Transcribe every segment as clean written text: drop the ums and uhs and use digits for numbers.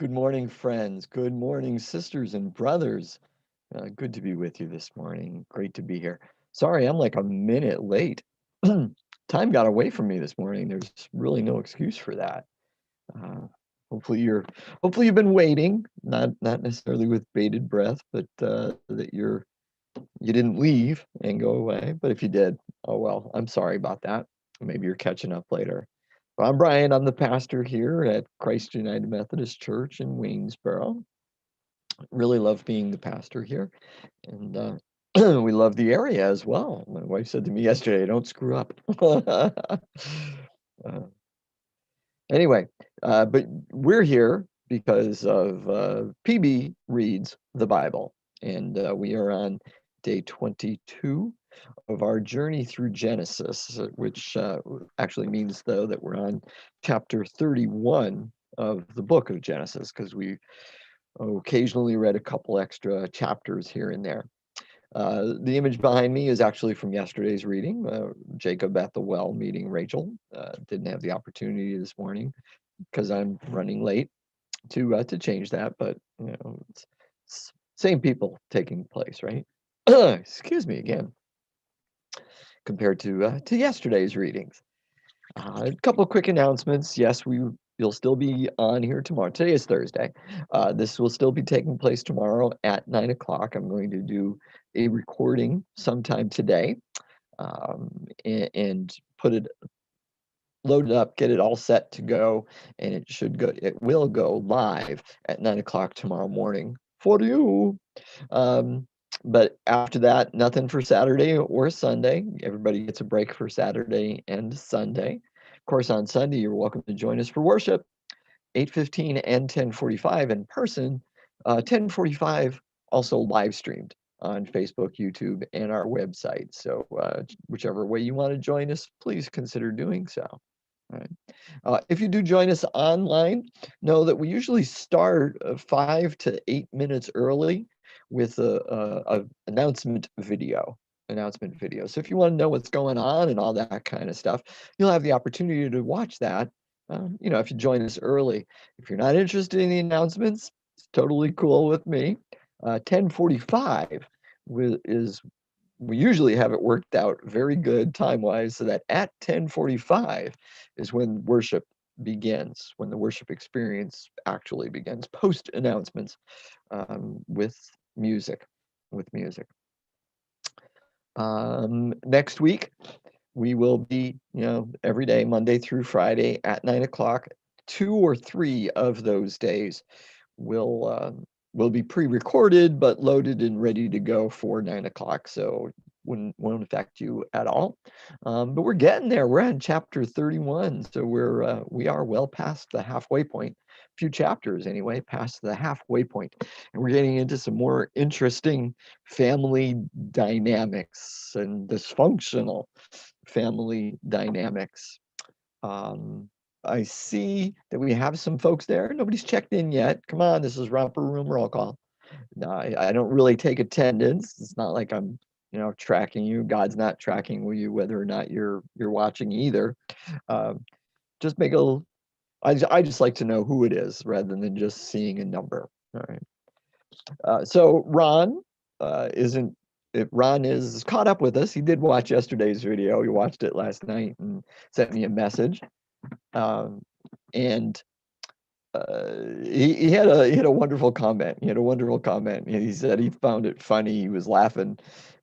Good morning, friends. Good morning, sisters and brothers. Good to be with you this morning. Great to be here. Sorry, I'm like a minute late. Time got away from me this morning. There's really no excuse for that. Uh, hopefully you've been waiting, not necessarily with bated breath, but that you didn't leave and go away. But if you did, oh well, I'm sorry about that. Maybe you're catching up later. Well, I'm Brian. I'm the pastor here at Christ United Methodist Church in Waynesboro. Really love being the pastor here, and we love the area as well. My wife said to me yesterday, "Don't screw up." uh, anyway, but we're here because of PB reads the Bible, and we are on day 22 of our journey through Genesis, which actually means though that we're on chapter 31 of the book of Genesis because we occasionally read a couple extra chapters here and there. The image behind me is actually from yesterday's reading, Jacob at the well meeting Rachel. Didn't have the opportunity this morning because I'm running late to change that, but it's same people taking place, right? Excuse me again, compared to yesterday's readings. A couple of quick announcements. Yes, you'll still be on here tomorrow. Today is Thursday. This will still be taking place tomorrow at 9 o'clock. I'm going to do a recording sometime today and load it up, get it all set to go, and it will go live at 9 o'clock tomorrow morning for you. But after that, nothing for Saturday or Sunday. Everybody gets a break for Saturday and Sunday. Of course, on Sunday, you're welcome to join us for worship, 8:15 and 10:45 in person. 10:45 also live streamed on Facebook, YouTube, and our website. So whichever way you want to join us, please consider doing so. All right. If you do join us online, know that we usually start 5 to 8 minutes early with a announcement video. So if you want to know what's going on and all that kind of stuff, you'll have the opportunity to watch that. If you join us early. If you're not interested in the announcements, it's totally cool with me. 10:45 is we usually have it worked out very good time-wise so that at 10:45 is when worship begins, when the worship experience actually begins, post announcements with music. With music. Next week, we will be, every day, Monday through Friday at 9 o'clock. 2 or 3 of those days will be pre-recorded but loaded and ready to go for 9 o'clock, so won't affect you at all. But we're getting there. We're on chapter 31, so we are well past the halfway point. A few chapters anyway, past the halfway point, and we're getting into some more interesting family dynamics and dysfunctional family dynamics. Um, I see that we have some folks there. Nobody's checked in yet. Come on, this is Romper Room Roll Call. No, I don't really take attendance. It's not like I'm, tracking you. God's not tracking you whether or not you're watching either. Um, just make a. I just like to know who it is rather than just seeing a number. All right. So Ron isn't. If Ron is caught up with us, he did watch yesterday's video. He watched it last night and sent me a message. And he had a wonderful comment. He had a wonderful comment. He said he found it funny. He was laughing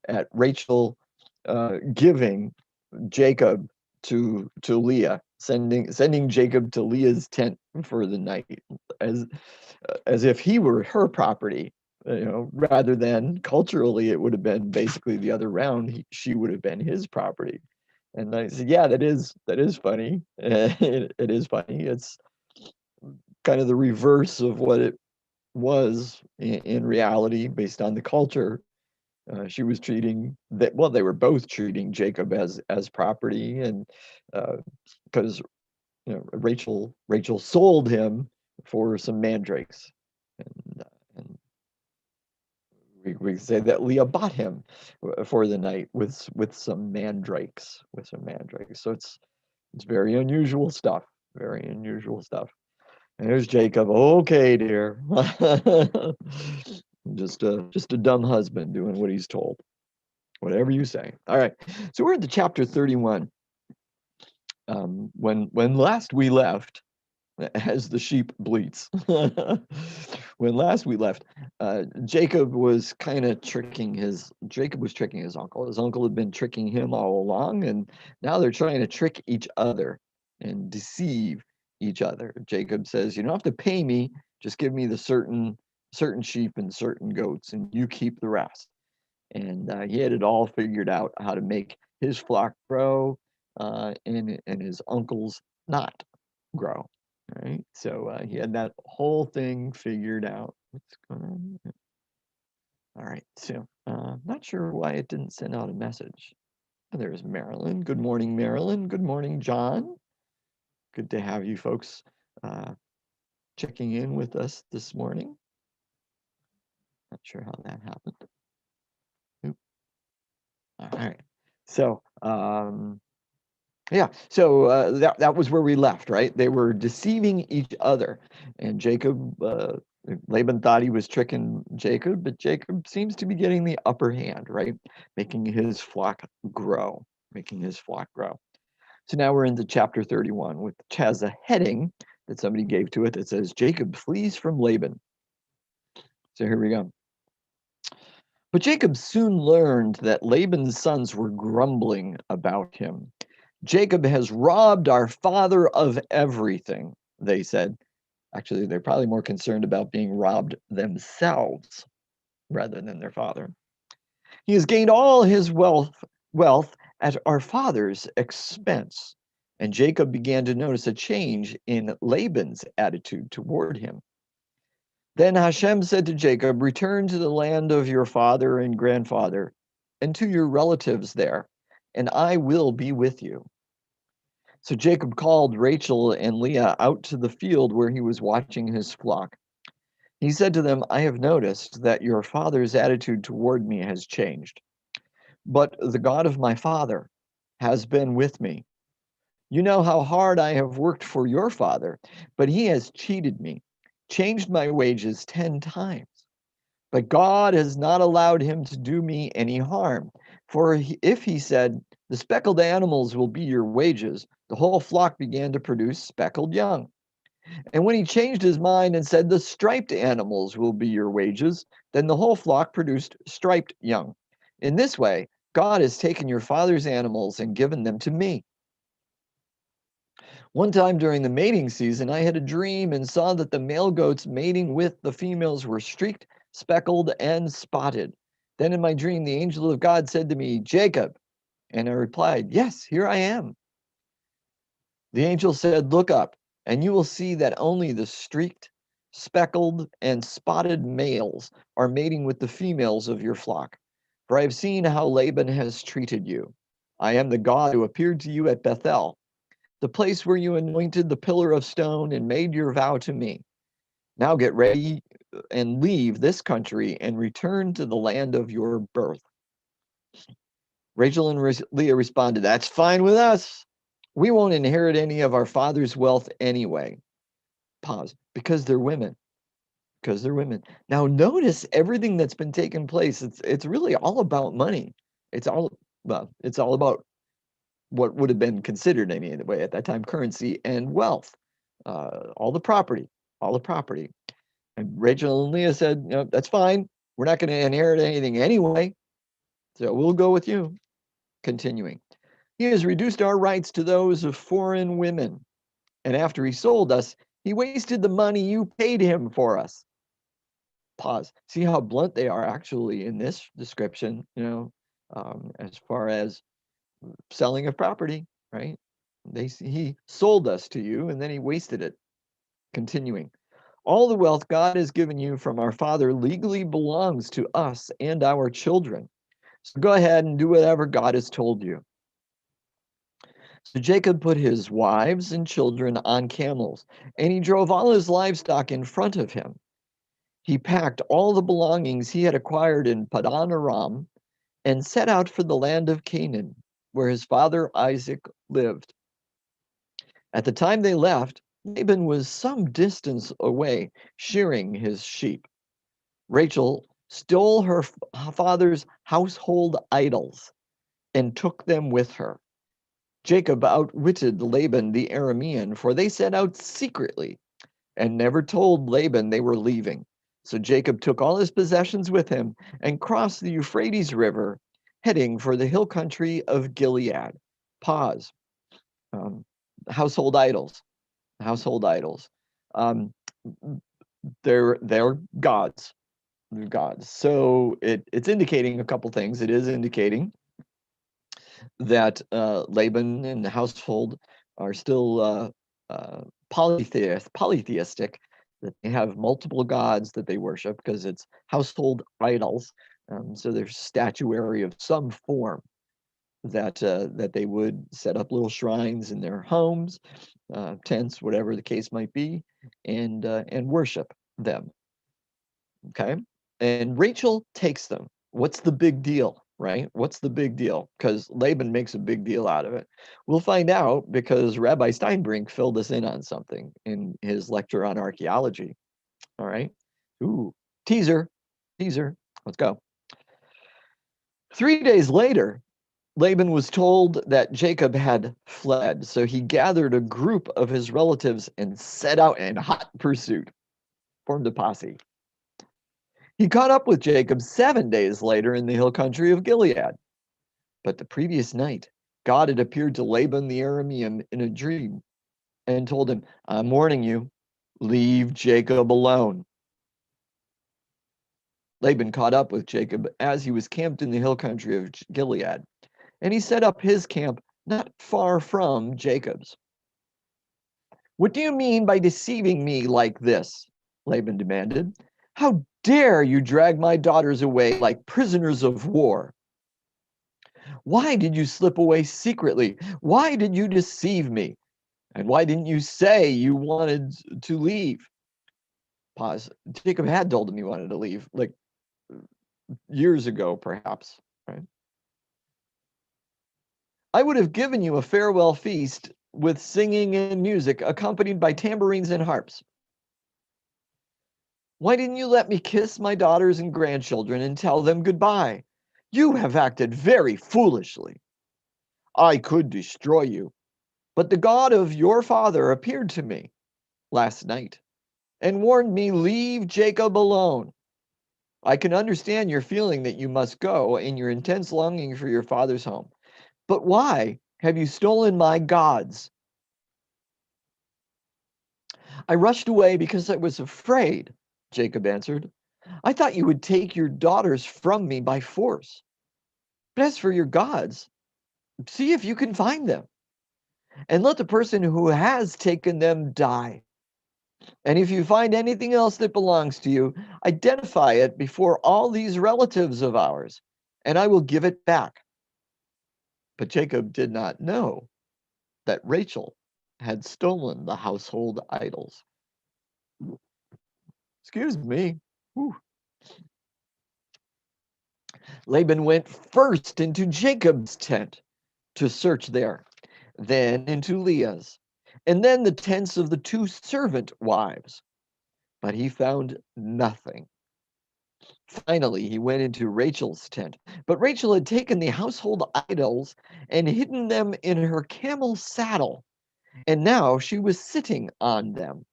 at Rachel giving Jacob to Leah, sending Jacob to Leah's tent for the night, as if he were her property. Rather than culturally, it would have been basically the other round. She would have been his property. And I said, yeah, that is funny. It is funny. It's kind of the reverse of what it was in reality based on the culture. She was treating that, well, they were both treating Jacob as property, and because Rachel sold him for some mandrakes, and we say that Leah bought him for the night with some mandrakes, So it's very unusual stuff. Very unusual stuff. And there's Jacob. Okay, dear. Just a dumb husband doing what he's told. Whatever you say. All right. So we're at the chapter 31. When last we left, as the sheep bleats. When last we left, Jacob was tricking his uncle. His uncle had been tricking him all along, and now they're trying to trick each other and deceive each other. Jacob says, "You don't have to pay me, just give me the certain sheep and certain goats, and you keep the rest." And he had it all figured out how to make his flock grow and his uncle's not grow. Right. So he had that whole thing figured out. What's going on? All right. So not sure why it didn't send out a message. There's Marilyn. Good morning, Marilyn. Good morning, John. Good to have you folks checking in with us this morning. Not sure how that happened. Oop. All right. So yeah, so that was where we left, right? They were deceiving each other, and Laban thought he was tricking Jacob, but Jacob seems to be getting the upper hand, right? Making his flock grow, making his flock grow. So now we're into chapter 31, which has a heading that somebody gave to it that says, Jacob flees from Laban. So here we go. But Jacob soon learned that Laban's sons were grumbling about him. Jacob has robbed our father of everything, they said. Actually, they're probably more concerned about being robbed themselves rather than their father. He has gained all his wealth at our father's expense. And Jacob began to notice a change in Laban's attitude toward him. Then Hashem said to Jacob, return to the land of your father and grandfather and to your relatives there, and I will be with you. So Jacob called Rachel and Leah out to the field where he was watching his flock. He said to them, I have noticed that your father's attitude toward me has changed, but the God of my father has been with me. You know how hard I have worked for your father, but he has cheated me, changed my wages 10 times. But God has not allowed him to do me any harm. For if he said, the speckled animals will be your wages, the whole flock began to produce speckled young. And when he changed his mind and said, the striped animals will be your wages, then the whole flock produced striped young. In this way, God has taken your father's animals and given them to me. One time during the mating season, I had a dream and saw that the male goats mating with the females were streaked, speckled, and spotted. Then in my dream, the angel of God said to me, Jacob. And I replied, yes, here I am. The angel said, look up, and you will see that only the streaked, speckled, and spotted males are mating with the females of your flock. For I have seen how Laban has treated you. I am the God who appeared to you at Bethel, the place where you anointed the pillar of stone and made your vow to me. Now get ready and leave this country and return to the land of your birth. Rachel and Leah responded, that's fine with us. We won't inherit any of our father's wealth anyway. Pause. Because they're women. Because they're women. Now notice everything that's been taking place. It's really all about money. It's all about what would have been considered anyway at that time currency and wealth, all the property. And Rachel and Leah said, that's fine. We're not going to inherit anything anyway, so we'll go with you. Continuing, he has reduced our rights to those of foreign women, and after he sold us, he wasted the money you paid him for us. Pause. See how blunt they are actually in this description, as far as selling of property, right? He sold us to you and then he wasted it. Continuing, all the wealth God has given you from our father legally belongs to us and our children. So go ahead and do whatever God has told you. So Jacob put his wives and children on camels, and he drove all his livestock in front of him. He packed all the belongings he had acquired in Padan Aram and set out for the land of Canaan, where his father Isaac lived. At the time they left, Laban was some distance away, shearing his sheep. Rachel stole her father's household idols and took them with her. Jacob outwitted Laban the Aramean, for they set out secretly and never told Laban they were leaving. So Jacob took all his possessions with him and crossed the Euphrates River, heading for the hill country of Gilead. Pause. Household idols. Household idols. They're gods. They're gods. So it's indicating a couple things. It is indicating that Laban and the household are still polytheistic, that they have multiple gods that they worship because it's household idols. So there's statuary of some form that they would set up little shrines in their homes, tents, whatever the case might be, and worship them. Okay, and Rachel takes them. What's the big deal, right? What's the big deal? Because Laban makes a big deal out of it. We'll find out because Rabbi Steinbrink filled us in on something in his lecture on archaeology. All right. Ooh, teaser. Let's go. 3 days later, Laban was told that Jacob had fled, so he gathered a group of his relatives and set out in hot pursuit, formed a posse. He caught up with Jacob 7 days later in the hill country of Gilead. But the previous night, God had appeared to Laban the Aramean in a dream and told him, I'm warning you, leave Jacob alone. Laban caught up with Jacob as he was camped in the hill country of Gilead, and he set up his camp not far from Jacob's. What do you mean by deceiving me like this? Laban demanded. How dare you drag my daughters away like prisoners of war? Why did you slip away secretly? Why did you deceive me? And why didn't you say you wanted to leave? Pause. Jacob had told him he wanted to leave, like years ago, perhaps, right? I would have given you a farewell feast with singing and music, accompanied by tambourines and harps. Why didn't you let me kiss my daughters and grandchildren and tell them goodbye? You have acted very foolishly. I could destroy you, but the God of your father appeared to me last night and warned me, leave Jacob alone. I can understand your feeling that you must go and your intense longing for your father's home. But why have you stolen my gods? I rushed away because I was afraid, Jacob answered. I thought you would take your daughters from me by force. But as for your gods, see if you can find them, and let the person who has taken them die. And if you find anything else that belongs to you, identify it before all these relatives of ours, and I will give it back. But Jacob did not know that Rachel had stolen the household idols. Excuse me. Whew. Laban went first into Jacob's tent to search there, then into Leah's, and then the tents of the 2 servant wives. But he found nothing. Finally, he went into Rachel's tent, but Rachel had taken the household idols and hidden them in her camel's saddle, and now she was sitting on them.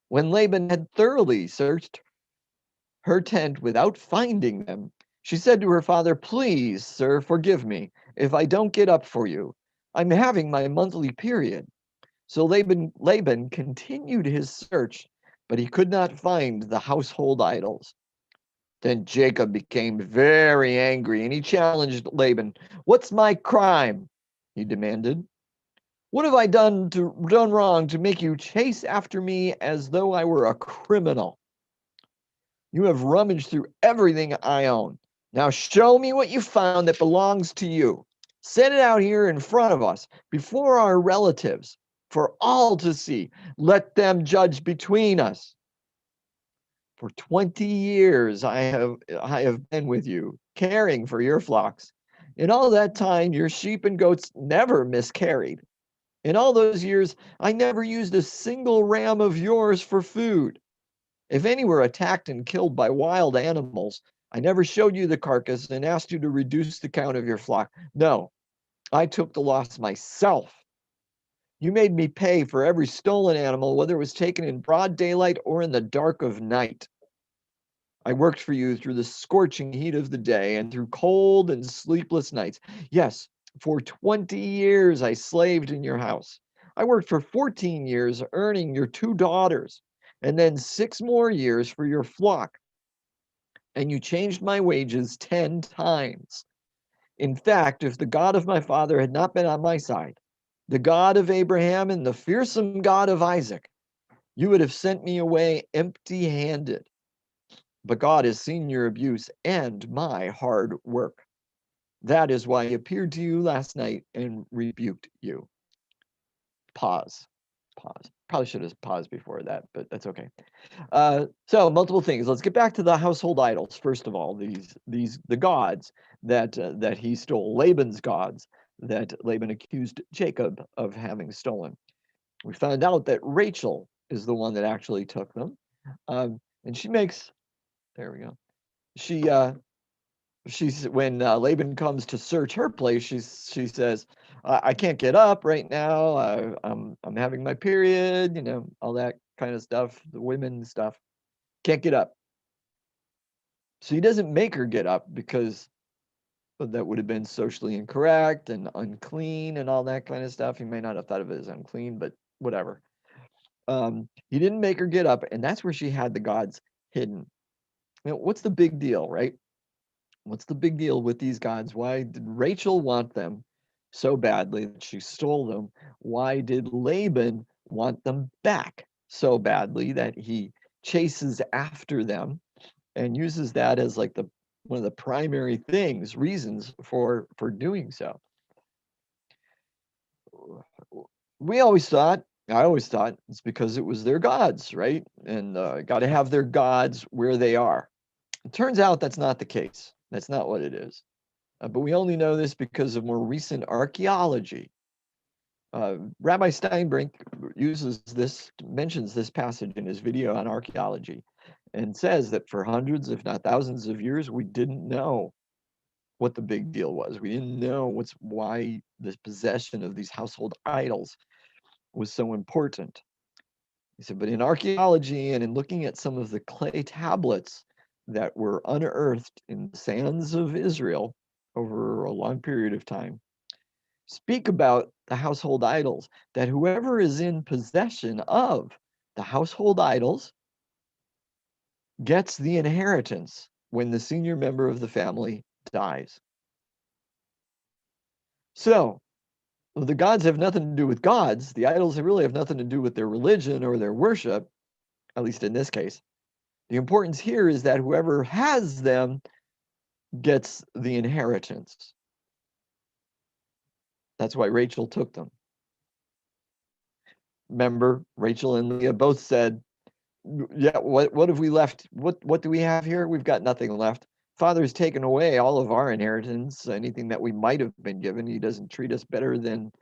When Laban had thoroughly searched her tent without finding them, she said to her father, please, sir, forgive me if I don't get up for you. I'm having my monthly period. So Laban continued his search, but he could not find the household idols. Then Jacob became very angry and he challenged Laban. What's my crime? He demanded. What have I done wrong to make you chase after me as though I were a criminal? You have rummaged through everything I own. Now show me what you found that belongs to you. Set it out here in front of us, before our relatives, for all to see. Let them judge between us. For 20 years I have been with you, caring for your flocks. In all that time, your sheep and goats never miscarried. In all those years, I never used a single ram of yours for food. If any were attacked and killed by wild animals, I never showed you the carcass and asked you to reduce the count of your flock. No, I took the loss myself. You made me pay for every stolen animal, whether it was taken in broad daylight or in the dark of night. I worked for you through the scorching heat of the day and through cold and sleepless nights. Yes, for 20 years I slaved in your house. I worked for 14 years, earning your 2 daughters, and then 6 more years for your flock. And you changed my wages 10 times. In fact, if the God of my father had not been on my side, the God of Abraham and the fearsome God of Isaac, you would have sent me away empty handed. But God has seen your abuse and my hard work. That is why I appeared to you last night and rebuked you. Pause. Pause. Probably should have paused before that, but that's okay. So multiple things. Let's get back to the household idols. First of all, the gods that he stole, Laban's gods that Laban accused Jacob of having stolen. We found out that Rachel is the one that actually took them, and she makes. There we go. She's when Laban comes to search her place, she says, "I can't get up right now. I'm having my period. You know, all that kind of stuff. The women stuff. Can't get up." So he doesn't make her get up because that would have been socially incorrect and unclean and all that kind of stuff. He may not have thought of it as unclean, but whatever. He didn't make her get up, and that's where she had the gods hidden. You know, what's the big deal, right? What's the big deal with these gods? Why did Rachel want them so badly that she stole them? Why did Laban want them back so badly that he chases after them and uses that as like the one of the primary reasons for doing so? I always thought it's because it was their gods, right? And got to have their gods where they are. It turns out that's not the case. That's not what it is. But we only know this because of more recent archaeology. Rabbi Steinbrink mentions this passage in his video on archaeology, and says that for hundreds, if not thousands of years, we didn't know what the big deal was. We didn't know why this possession of these household idols was so important. He said, but in archaeology and in looking at some of the clay tablets that were unearthed in the sands of Israel over a long period of time, speak about the household idols, that whoever is in possession of the household idols gets the inheritance when the senior member of the family dies. So the gods have nothing to do with gods. The idols really have nothing to do with their religion or their worship, at least in this case. The importance here is that whoever has them gets the inheritance. That's why Rachel took them. Remember, Rachel and Leah both said, yeah, what have we left? What do we have here? We've got nothing left. Father's taken away all of our inheritance, anything that we might have been given. He doesn't treat us better than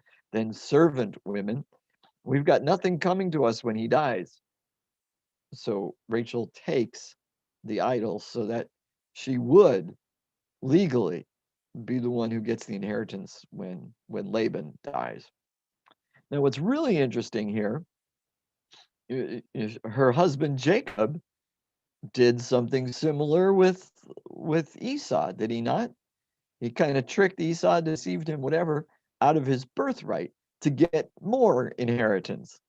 servant women. We've got nothing coming to us when he dies. So Rachel takes the idols so that she would legally be the one who gets the inheritance when Laban dies. Now, what's really interesting here is her husband Jacob did something similar with Esau, did he not? He kind of tricked Esau, deceived him, whatever, out of his birthright to get more inheritance,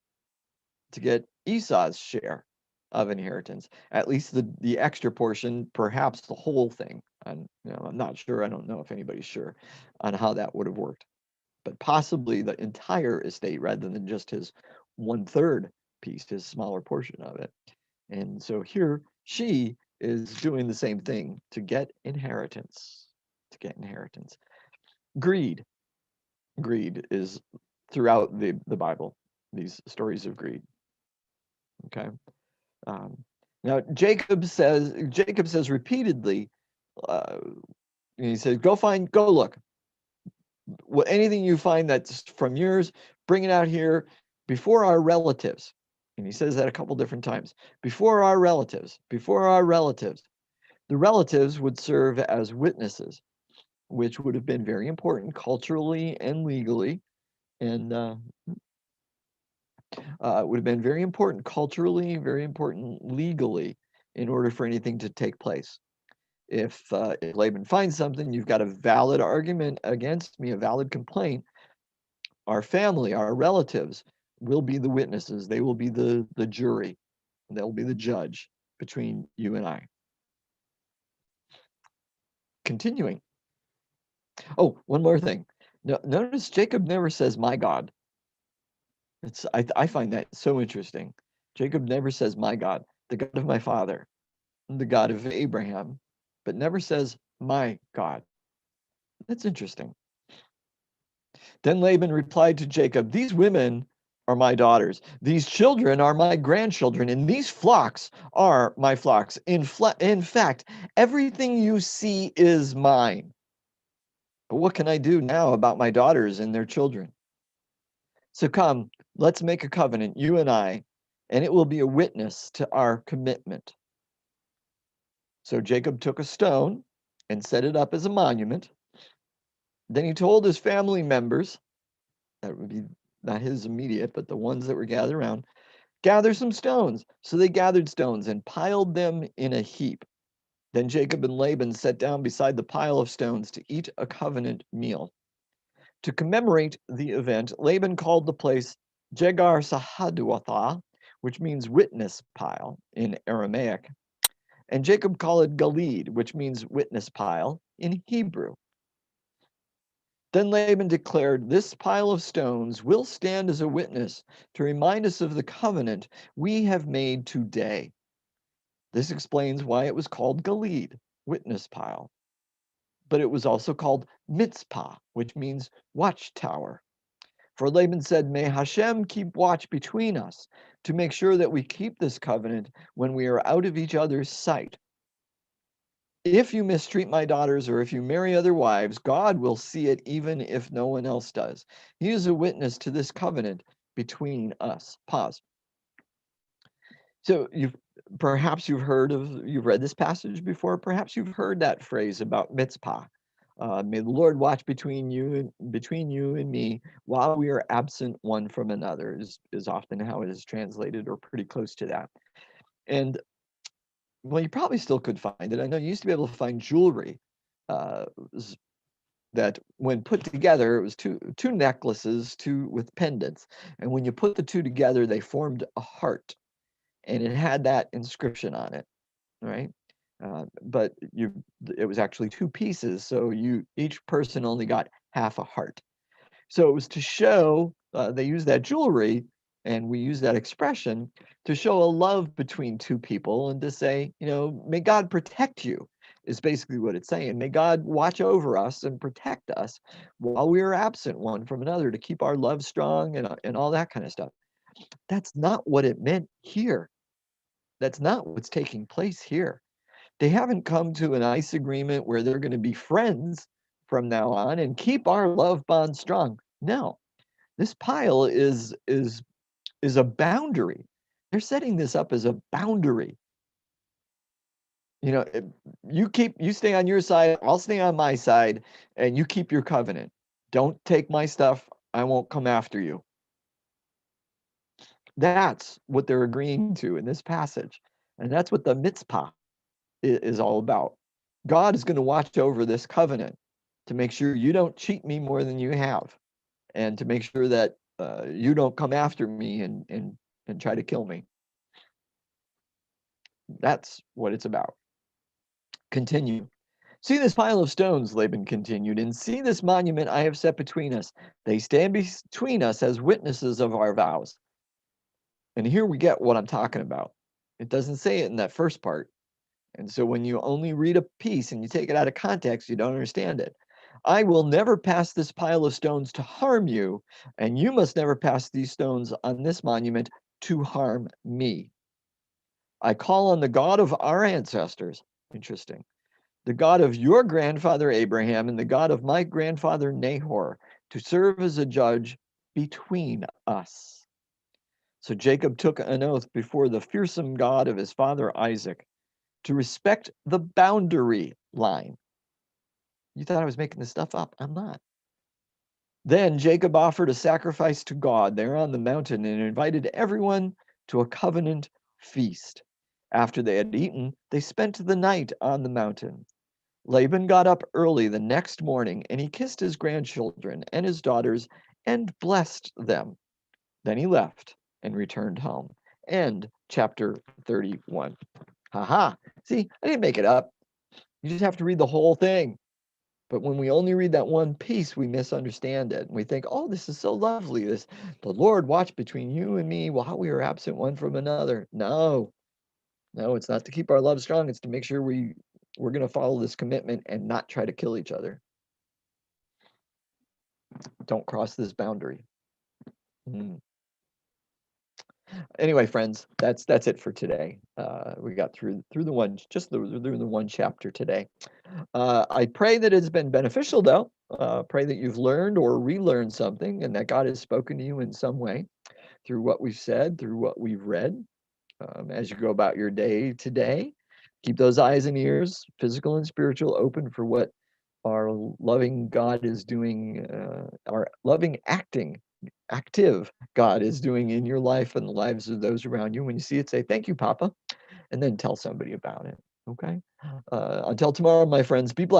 to get Esau's share of inheritance, at least the extra portion, perhaps the whole thing. And I'm not sure. I don't know if anybody's sure on how that would have worked, but possibly the entire estate rather than just his 1/3 piece, his smaller portion of it. And so here she is doing the same thing to get inheritance. Greed is throughout the Bible, these stories of greed. Okay. Now Jacob says repeatedly, he says, go look. Anything you find that's from yours, bring it out here before our relatives. And he says that a couple different times. Before our relatives, before our relatives. The relatives would serve as witnesses, which would have been very important culturally and legally. And would have been very important culturally, very important legally in order for anything to take place. If Laban finds something, you've got a valid argument against me, a valid complaint, our family, our relatives will be the witnesses. They will be the jury. They'll be the judge between you and I. Continuing. Oh, one more thing. Notice Jacob never says, my God. I find that so interesting. Jacob never says, my God, the God of my father, the God of Abraham, but never says, my God. That's interesting. Then Laban replied to Jacob, these women are my daughters. These children are my grandchildren, and these flocks are my flocks. In fact, everything you see is mine. But what can I do now about my daughters and their children? So come, let's make a covenant, you and I, and it will be a witness to our commitment. So Jacob took a stone and set it up as a monument. Then he told his family members, that would be not his immediate, but the ones that were gathered around, gather some stones. So they gathered stones and piled them in a heap. Then Jacob and Laban sat down beside the pile of stones to eat a covenant meal. To commemorate the event, Laban called the place Jegar Sahadutha, which means witness pile in Aramaic. And Jacob called it Gilead, which means witness pile in Hebrew. Then Laban declared, this pile of stones will stand as a witness to remind us of the covenant we have made today. This explains why it was called Gilead, witness pile. But it was also called Mitzpah, which means watchtower. For Laban said, may Hashem keep watch between us to make sure that we keep this covenant when we are out of each other's sight. If you mistreat my daughters or if you marry other wives, God will see it even if no one else does. He is a witness to this covenant between us. Pause. So you've read this passage before. Perhaps you've heard that phrase about mitzpah. May the Lord watch between you and me while we are absent one from another is often how it is translated, or pretty close to that. And well, you probably still could find it. I know you used to be able to find jewelry that when put together, it was two necklaces, with pendants. And when you put the two together, they formed a heart. And it had that inscription on it, right? But it was actually two pieces, so each person only got half a heart. So it was to show, they use that jewelry, and we use that expression to show a love between two people and to say, may God protect you, is basically what it's saying. May God watch over us and protect us while we are absent one from another, to keep our love strong and all that kind of stuff. That's not what it meant here. That's not what's taking place here. They haven't come to a nice agreement where they're going to be friends from now on and keep our love bond strong. No, this pile is a boundary. They're setting this up as a boundary. You stay on your side, I'll stay on my side, and you keep your covenant. Don't take my stuff. I won't come after you. That's what they're agreeing to in this passage. And that's what the mitzpah is all about. God is going to watch over this covenant to make sure you don't cheat me more than you have, and to make sure that you don't come after me and try to kill me. That's what it's about. Continue. See this pile of stones, Laban continued, and see this monument I have set between us. They stand between us as witnesses of our vows. And here we get what I'm talking about. It doesn't say it in that first part. And so when you only read a piece and you take it out of context, you don't understand it. I will never pass this pile of stones to harm you, and you must never pass these stones on this monument to harm me. I call on the God of our ancestors, interesting, the God of your grandfather Abraham and the God of my grandfather Nahor, to serve as a judge between us. So Jacob took an oath before the fearsome God of his father Isaac to respect the boundary line. You thought I was making this stuff up. I'm not. Then Jacob offered a sacrifice to God there on the mountain and invited everyone to a covenant feast. After they had eaten, they spent the night on the mountain. Laban got up early the next morning and he kissed his grandchildren and his daughters and blessed them. Then he left and returned home. End chapter 31. Haha. See, I didn't make it up. You just have to read the whole thing. But when we only read that one piece, we misunderstand it. And we think, oh, this is so lovely. The Lord watched between you and me while we were absent one from another. No, it's not to keep our love strong. It's to make sure we're going to follow this commitment and not try to kill each other. Don't cross this boundary. Anyway, friends, that's it for today. We got through the one, just through the one chapter today. I pray that it's been beneficial, though. Pray that you've learned or relearned something, and that God has spoken to you in some way through what we've said, through what we've read. As you go about your day today, keep those eyes and ears, physical and spiritual, open for what our loving God is doing, our loving active God is doing in your life and the lives of those around you. When you see it, say, thank you, Papa, and then tell somebody about it. Okay? Until tomorrow, my friends, be blessed.